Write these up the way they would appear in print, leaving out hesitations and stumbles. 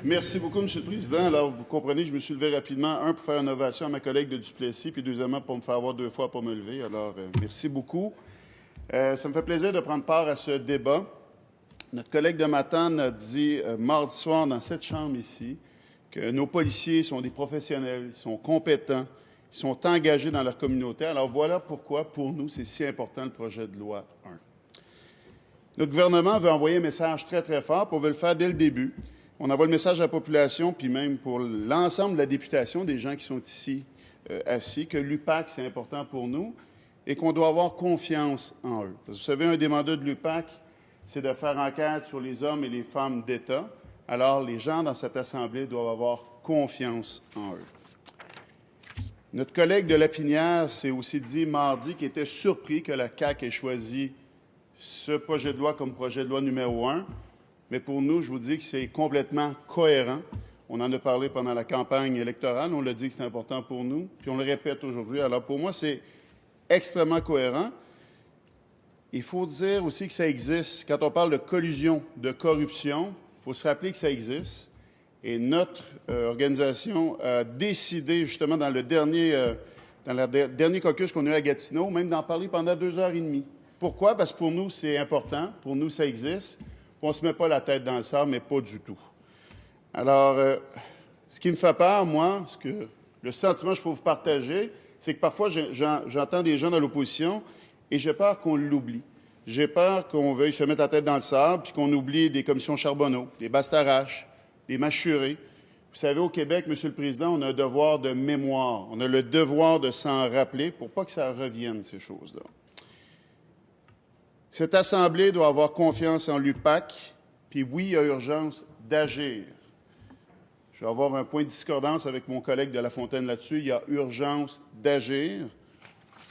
Merci beaucoup, M. le Président. Alors, vous comprenez, je me suis levé rapidement, un, pour faire une ovation à ma collègue de Duplessis, puis deuxièmement, pour me faire avoir 2 fois pour me lever. Alors, merci beaucoup. Ça me fait plaisir de prendre part à ce débat. Notre collègue de Matane a dit mardi soir dans cette chambre ici que nos policiers sont des professionnels, ils sont compétents, ils sont engagés dans leur communauté. Alors, voilà pourquoi, pour nous, c'est si important le projet de loi 1. Notre gouvernement veut envoyer un message très, très fort, puis on veut le faire dès le début. On envoie le message à la population, puis même pour l'ensemble de la députation, des gens qui sont ici assis, que l'UPAC, c'est important pour nous et qu'on doit avoir confiance en eux. Parce que vous savez, un des mandats de l'UPAC, c'est de faire enquête sur les hommes et les femmes d'État. Alors, les gens dans cette Assemblée doivent avoir confiance en eux. Notre collègue de Lapinière s'est aussi dit mardi qu'il était surpris que la CAQ ait choisi ce projet de loi comme projet de loi numéro 1. Mais pour nous, je vous dis que c'est complètement cohérent. On en a parlé pendant la campagne électorale. On l'a dit que c'est important pour nous. Puis on le répète aujourd'hui. Alors pour moi, c'est extrêmement cohérent. Il faut dire aussi que ça existe. Quand on parle de collusion, de corruption, il faut se rappeler que ça existe. Et notre organisation a décidé, justement, dans le dernier caucus qu'on a eu à Gatineau, même d'en parler pendant 2h30. Pourquoi? Parce que pour nous, c'est important. Pour nous, ça existe. On ne se met pas la tête dans le sable, mais pas du tout. Alors, ce qui me fait peur, moi, le sentiment que je peux vous partager, c'est que parfois, j'entends des gens dans l'opposition et j'ai peur qu'on l'oublie. J'ai peur qu'on veuille se mettre la tête dans le sable puis qu'on oublie des commissions Charbonneau, des Bastarache, des Machuré. Vous savez, au Québec, M. le Président, on a un devoir de mémoire. On a le devoir de s'en rappeler pour pas que ça revienne, ces choses-là. Cette Assemblée doit avoir confiance en l'UPAC, puis oui, il y a urgence d'agir. Je vais avoir un point de discordance avec mon collègue de La Fontaine là-dessus. Il y a urgence d'agir.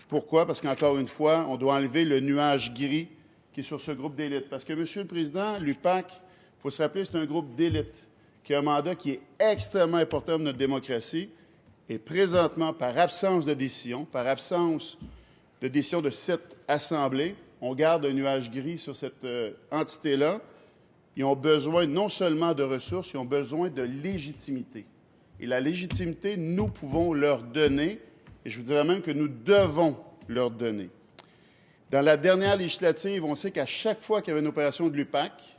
Pourquoi? Parce qu'encore une fois, on doit enlever le nuage gris qui est sur ce groupe d'élite. Parce que, M. le Président, l'UPAC, il faut se rappeler, c'est un groupe d'élite qui a un mandat qui est extrêmement important pour notre démocratie. Et présentement, par absence de décision de cette Assemblée, on garde un nuage gris sur cette entité-là. Ils ont besoin non seulement de ressources, ils ont besoin de légitimité. Et la légitimité, nous pouvons leur donner, et je vous dirais même que nous devons leur donner. Dans la dernière législative, on sait qu'à chaque fois qu'il y avait une opération de l'UPAC,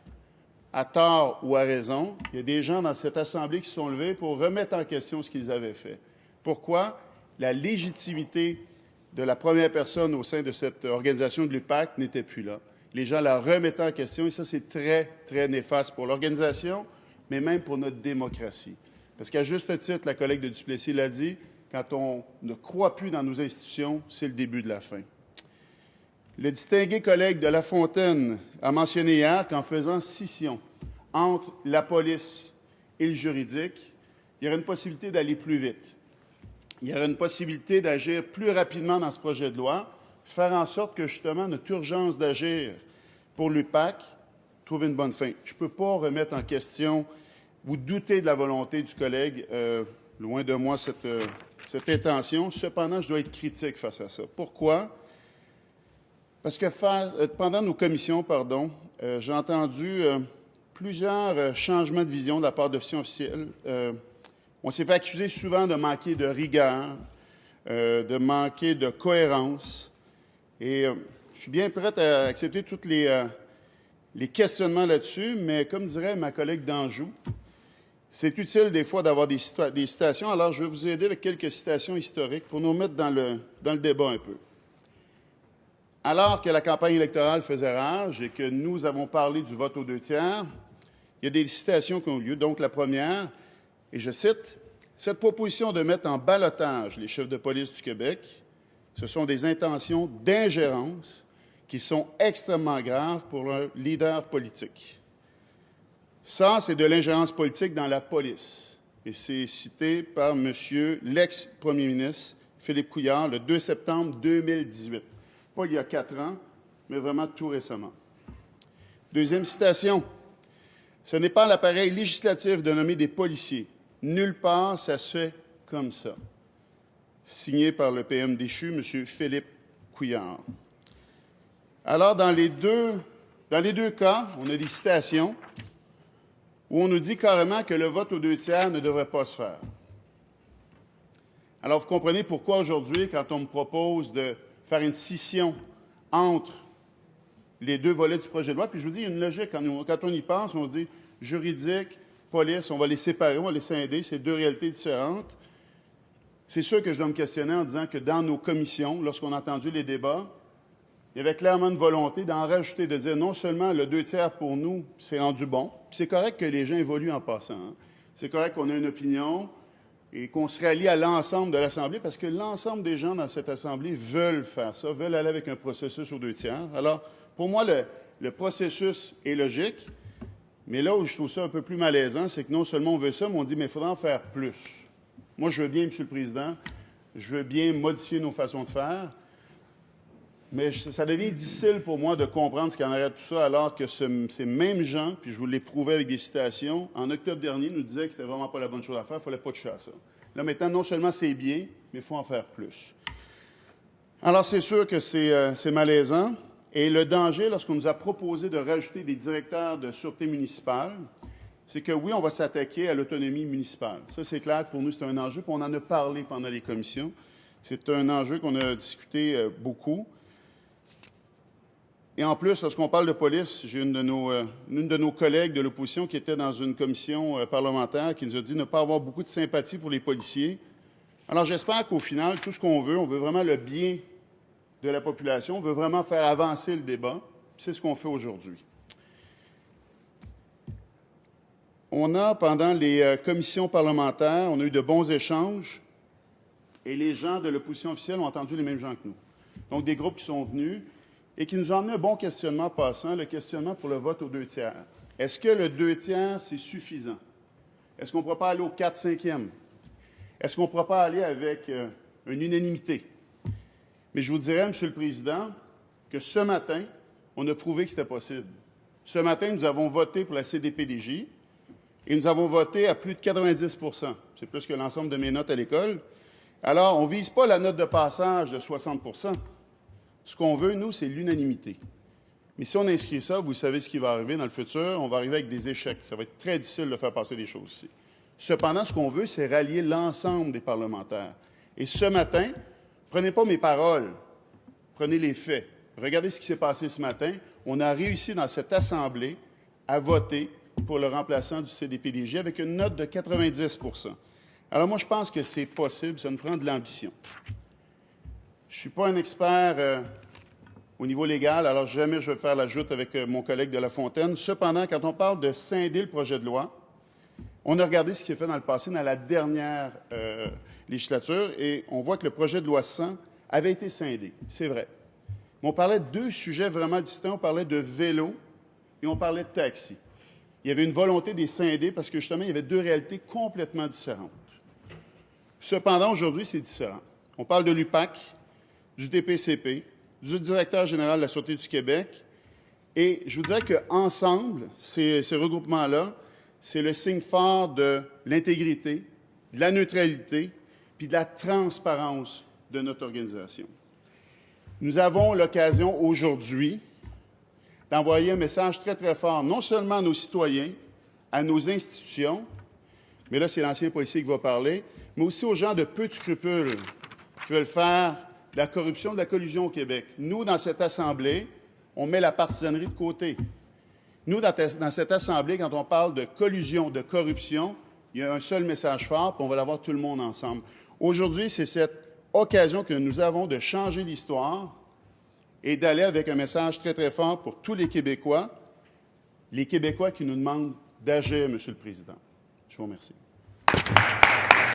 à tort ou à raison, il y a des gens dans cette Assemblée qui se sont levés pour remettre en question ce qu'ils avaient fait. Pourquoi? La légitimité de la première personne au sein de cette organisation de l'UPAC n'était plus là. Les gens la remettaient en question et ça, c'est très, très néfaste pour l'organisation, mais même pour notre démocratie. Parce qu'à juste titre, la collègue de Duplessis l'a dit, quand on ne croit plus dans nos institutions, c'est le début de la fin. Le distingué collègue de La Fontaine a mentionné hier qu'en faisant scission entre la police et le juridique, il y aurait une possibilité d'aller plus vite. Il y aurait une possibilité d'agir plus rapidement dans ce projet de loi, faire en sorte que, justement, notre urgence d'agir pour l'UPAC trouve une bonne fin. Je ne peux pas remettre en question ou douter de la volonté du collègue, loin de moi cette intention. Cependant, je dois être critique face à ça. Pourquoi? Parce que pendant nos commissions, j'ai entendu plusieurs changements de vision de la part d'officiers officiels. On s'est fait accuser souvent de manquer de rigueur, de manquer de cohérence. Et je suis bien prêt à accepter tous les questionnements là-dessus, mais comme dirait ma collègue d'Anjou, c'est utile des fois d'avoir des citations. Alors, je vais vous aider avec quelques citations historiques pour nous mettre dans le débat un peu. Alors que la campagne électorale faisait rage et que nous avons parlé du vote aux 2/3, il y a des citations qui ont lieu. Donc, la première, et je cite, « Cette proposition de mettre en ballottage les chefs de police du Québec, ce sont des intentions d'ingérence qui sont extrêmement graves pour un leader politique. » Ça, c'est de l'ingérence politique dans la police. Et c'est cité par M. l'ex-premier ministre Philippe Couillard le 2 septembre 2018. Pas il y a 4 ans, mais vraiment tout récemment. Deuxième citation. « Ce n'est pas l'appareil législatif de nommer des policiers. Nulle part, ça se fait comme ça. » Signé par le PM déchu, M. Philippe Couillard. Alors, dans les deux cas, on a des citations. où on nous dit carrément que le vote aux 2/3 ne devrait pas se faire. Alors, vous comprenez pourquoi aujourd'hui, quand on me propose de faire une scission entre les deux volets du projet de loi, puis je vous dis, il y a une logique. Quand on y pense, on se dit juridique, police, on va les séparer, on va les scinder, c'est deux réalités différentes. C'est sûr que je dois me questionner en disant que dans nos commissions, lorsqu'on a entendu les débats, il y avait clairement une volonté d'en rajouter, de dire non seulement le 2/3 pour nous, c'est rendu bon, puis c'est correct que les gens évoluent en passant. Hein. C'est correct qu'on ait une opinion et qu'on se rallie à l'ensemble de l'Assemblée, parce que l'ensemble des gens dans cette Assemblée veulent faire ça, veulent aller avec un processus aux 2/3. Alors, pour moi, le processus est logique, mais là où je trouve ça un peu plus malaisant, c'est que non seulement on veut ça, mais on dit, mais il faudra en faire plus. Moi, je veux bien, M. le Président, je veux bien modifier nos façons de faire, mais ça devient difficile pour moi de comprendre ce qu'il y en arrière de tout ça, alors que ces mêmes gens, puis je vous l'ai prouvé avec des citations, en octobre dernier, nous disaient que c'était vraiment pas la bonne chose à faire, il ne fallait pas toucher à ça. Là, maintenant, non seulement c'est bien, mais il faut en faire plus. Alors, c'est sûr que c'est malaisant. Et le danger, lorsqu'on nous a proposé de rajouter des directeurs de sûreté municipale, c'est que oui, on va s'attaquer à l'autonomie municipale. Ça, c'est clair que pour nous, c'est un enjeu, puis on en a parlé pendant les commissions. C'est un enjeu qu'on a discuté beaucoup. Et en plus, lorsqu'on parle de police, j'ai une de nos collègues de l'opposition qui était dans une commission parlementaire qui nous a dit ne pas avoir beaucoup de sympathie pour les policiers. Alors, j'espère qu'au final, tout ce qu'on veut, on veut vraiment le bien de la population, on veut vraiment faire avancer le débat, puis c'est ce qu'on fait aujourd'hui. On a, pendant les commissions parlementaires, on a eu de bons échanges, et les gens de l'opposition officielle ont entendu les mêmes gens que nous. Donc, des groupes qui sont venus et qui nous ont amené un bon questionnement passant, le questionnement pour le vote aux 2/3. Est-ce que le 2/3, c'est suffisant? Est-ce qu'on ne pourra pas aller au 4/5e? Est-ce qu'on ne pourra pas aller avec une unanimité? Mais je vous dirais, M. le Président, que ce matin, on a prouvé que c'était possible. Ce matin, nous avons voté pour la CDPDJ et nous avons voté à plus de 90 %. C'est plus que l'ensemble de mes notes à l'école. Alors, on ne vise pas la note de passage de 60 %. Ce qu'on veut, nous, c'est l'unanimité. Mais si on inscrit ça, vous savez ce qui va arriver dans le futur, on va arriver avec des échecs. Ça va être très difficile de faire passer des choses ici. Cependant, ce qu'on veut, c'est rallier l'ensemble des parlementaires. Et ce matin, prenez pas mes paroles, prenez les faits. Regardez ce qui s'est passé ce matin. On a réussi dans cette Assemblée à voter pour le remplaçant du CDPDJ avec une note de 90 %. Alors moi, je pense que c'est possible, ça nous prend de l'ambition. Je ne suis pas un expert au niveau légal, alors jamais je vais faire la joute avec mon collègue de La Fontaine. Cependant, quand on parle de scinder le projet de loi, on a regardé ce qui s'est fait dans le passé, dans la dernière législature, et on voit que le projet de loi 100 avait été scindé. C'est vrai. Mais on parlait de deux sujets vraiment distincts. On parlait de vélo et on parlait de taxi. Il y avait une volonté de les scinder parce que, justement, il y avait deux réalités complètement différentes. Cependant, aujourd'hui, c'est différent. On parle de l'UPAC, du DPCP, du directeur général de la Sûreté du Québec, et je vous dirais qu'ensemble, ces regroupements-là, c'est le signe fort de l'intégrité, de la neutralité, puis de la transparence de notre organisation. Nous avons l'occasion aujourd'hui d'envoyer un message très, très fort, non seulement à nos citoyens, à nos institutions, mais là, c'est l'ancien policier qui va parler, mais aussi aux gens de peu de scrupules qui veulent faire de la corruption, de la collusion au Québec. Nous, dans cette Assemblée, on met la partisanerie de côté. Nous, dans cette Assemblée, quand on parle de collusion, de corruption, il y a un seul message fort, puis on va l'avoir tout le monde ensemble. Aujourd'hui, c'est cette occasion que nous avons de changer l'histoire et d'aller avec un message très, très fort pour tous les Québécois qui nous demandent d'agir, M. le Président. Je vous remercie.